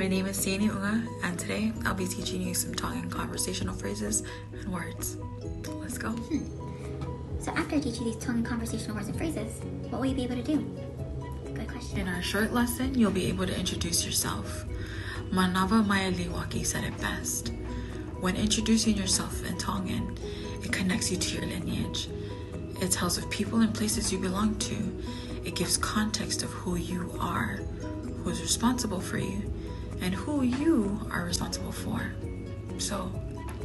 My name is Siani Unga, and today I'll be teaching you some Tongan conversational phrases and words. Let's go. So after I teach you these Tongan conversational words and phrases, what will you be able to do? Good question. In our short lesson, you'll be able to introduce yourself. Manava Mayaliwaki said it best. When introducing yourself in Tongan, it connects you to your lineage. It tells of people and places you belong to. It gives context of who you are, who is responsible for you, and who you are responsible for. So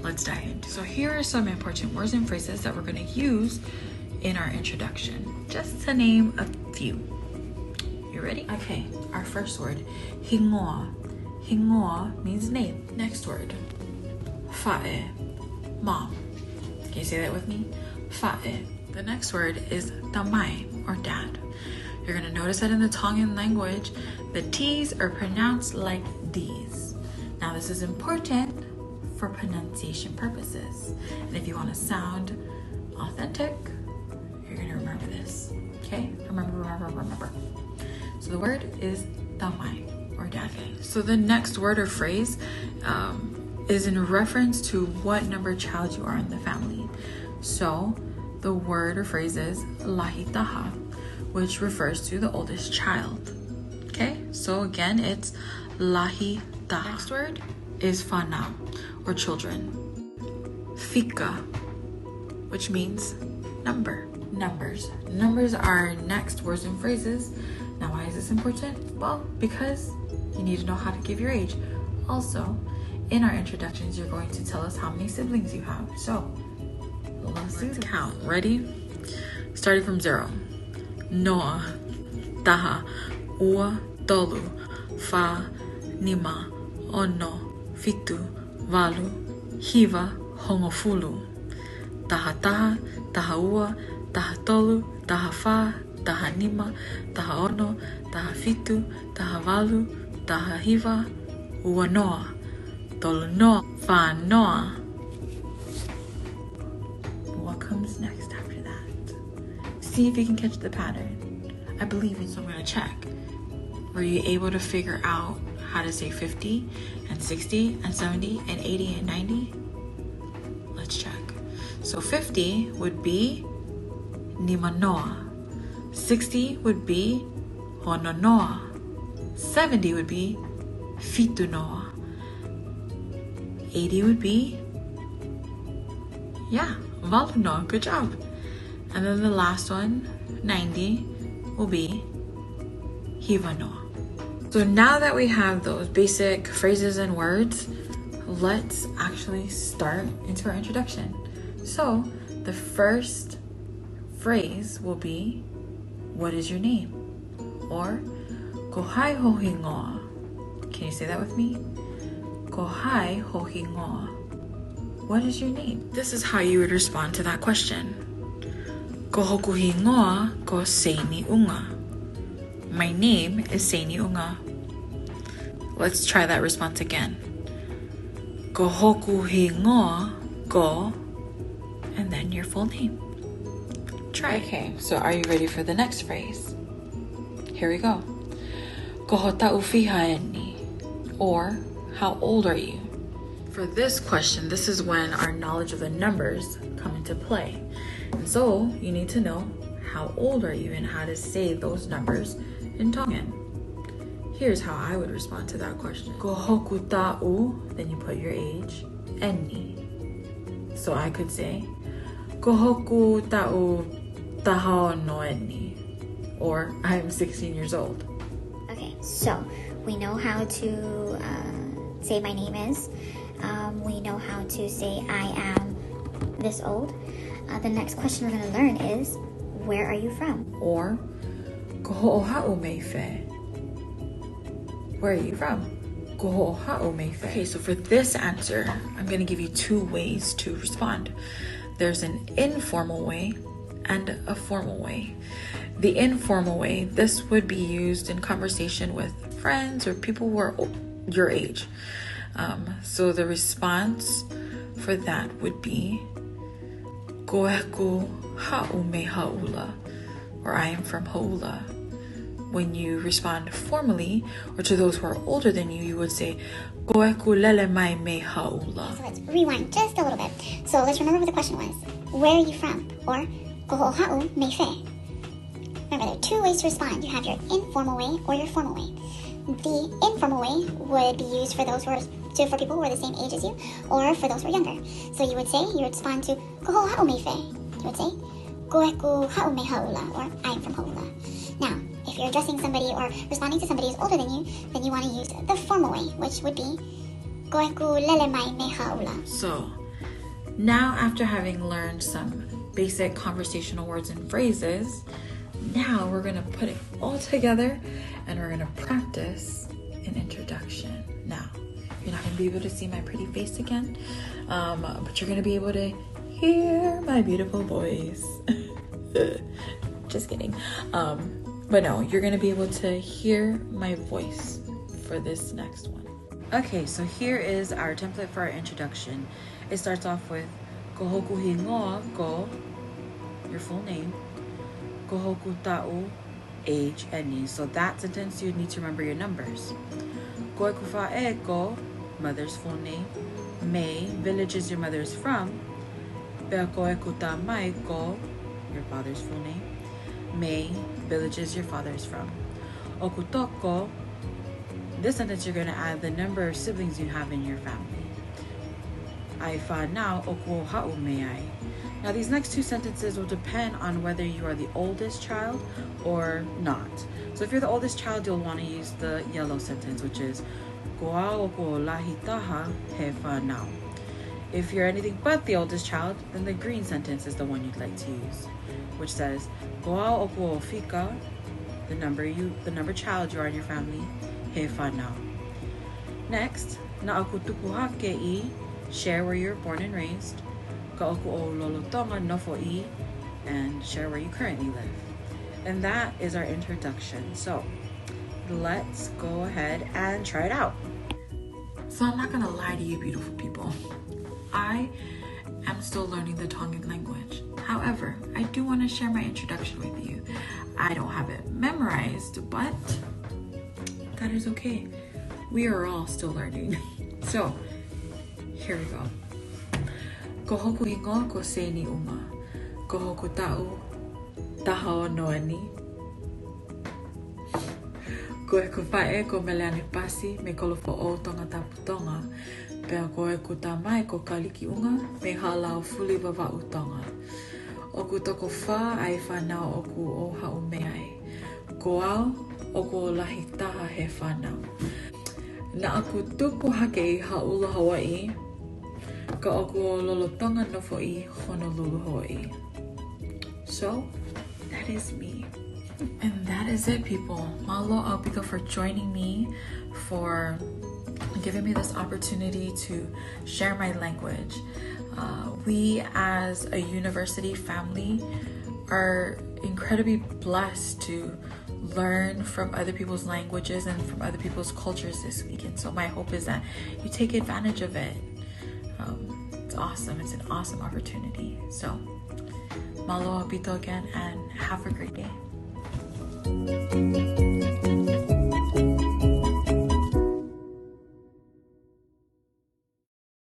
let's dive into it. So here are some important words and phrases that we're going to use in our introduction, just to name a few. You ready? Okay, our first word, hingoa. Hingoa means name. Next word, fa'e, mom. Can you say that with me? Fa'e. The next word is tamai, or dad. You're going to notice that in the Tongan language, the T's are pronounced like D's. Now this is important for pronunciation purposes. And if you want to sound authentic, you're going to remember this. Okay? Remember. So the word is tamai, or dad. So the next word or phrase is in reference to what number child you are in the family. So the word or phrase is lahitaha, which refers to the oldest child. Okay, so again, it's lahitaha. Next word is whanau, or children. Fika, which means number. Numbers are our next words and phrases. Now, why is this important? Well, because you need to know how to give your age. Also, in our introductions, you're going to tell us how many siblings you have. So let's count. Ready? Starting from 0. Noa, taha, ua, tolu, fa, nima, ono, fitu, valu, hiva, hongofulu. Taha, taha ua, taha tolu, taha fa, taha nima, taha ono, taha fitu, taha valu, taha hiva, ua noa, tolu noa, fa noa. What comes next after that? See if you can catch the pattern. I believe in, so I'm going to check. Were you able to figure out how to say 50 and 60 and 70 and 80 and 90? Let's check. So 50 would be nimanoa. 60 would be hononoa. 70 would be fitunoa. 80 would be, valunoa. Good job. And then the last one, 90, will be hivanoa. So now that we have those basic phrases and words, let's actually start into our introduction. So the first phrase will be, what is your name? Or, kohai hohingoa. Can you say that with me? Kohai hohingoa. What is your name? This is how you would respond to that question. Ko hoku hingoa ko Seini Unga. My name is Seini Unga. Let's try that response again. Ko hoku hingoa ko, and then your full name. Try. Okay, so are you ready for the next phrase? Here we go. Ko hota'u fihaeni, or how old are you? For this question, this is when our knowledge of the numbers come into play. And so you need to know how old are you and how to say those numbers in Tongan. Here's how I would respond to that question. Ko hoku ta'u, then you put your age, eni. So I could say, ko hoku ta'u taha no eni, or I'm 16 years old. Okay, so we know how to say my name is. We know how to say I am this old. The next question we're going to learn is, where are you from? Or, ko ho'oha'u meife. Where are you from? Ko ho'oha'u meife. Okay, so for this answer, I'm going to give you 2 ways to respond. There's an informal way and a formal way. The informal way, this would be used in conversation with friends or people who are your age. So the response for that would be Koeku ha'u me ha'ula, or I am from Ha'ula. when you respond formally or to those who are older than you, you would say Koe ku lele mai me haula. So let's rewind just a little bit. So let's remember what the question was. Where are you from? Or koho ha'u me fe. Remember, there are two ways to respond. You have your informal way or your formal way. The informal way would be used for those for people who are the same age as you, or for those who are younger. So you would respond to koho ha'u me fe. You would say koe ku ha'u me haula, or I am from Haula. Now, if you're addressing somebody or responding to somebody who's older than you, then you want to use the formal way, which would be koe ku lele mai me haula. So, now after having learned some basic conversational words and phrases, now we're going to put it all together and we're going to practice an introduction. Now, you're not going to be able to see my pretty face again, but you're going to be able to hear my beautiful voice. Just kidding. But no, you're going to be able to hear my voice for this next one. Okay, so here is our template for our introduction. It starts off with Kohoku hingoa ko, your full name, Kohoku ta'u, age, and ni. So that sentence, you need to remember your numbers. Koe kufa'e ko, mother's full name. Me, village is your mother's from. Pea koe kutamai ko, your father's full name. Me, village is your father's from. Okutoko, this sentence you're going to add the number of siblings you have in your family. Ai fa now oku ha'u me ai. Now these next two sentences will depend on whether you are the oldest child or not. So if you're the oldest child, you'll want to use the yellow sentence, which is Goa oku lahitaha he fa now. If you're anything but the oldest child, then the green sentence is the one you'd like to use, which says Goa oku fika, the number child you are in your family, he fa now. Next, na aku tupuhake I, share where you're born and raised. Ka oku o lolotonga nofo I, and share where you currently live. And that is our introduction. So let's go ahead and try it out. So I'm not gonna lie to you beautiful people. I am still learning the Tongan language. However, I do want to share my introduction with you. I don't have it memorized, but that is okay. We are all still learning. So, here we go. Kohoku hingoa ko seini uma. Kohoku ta'u taha noani. Koe ku fae ko meleane pasi me kolofo o tonga taputonga. Pea koe ku tamai ko kaliki unga me halau fuli wawa utonga. Oku toko wha ai whanau oku o hau meai. Ko au oku o lahi taha he whanau. Na aku tupu hake I haula Hawaii. Ka oku o lolotonga nofo I Honolulu, Hawaii. So, that is me. And that is it, people. Malo Aupika for joining me, for giving me this opportunity to share my language. We as a university family are incredibly blessed to learn from other people's languages and from other people's cultures this week. And so my hope is that you take advantage of it. It's awesome. It's an awesome opportunity. So, malo Aupika again, and have a great day.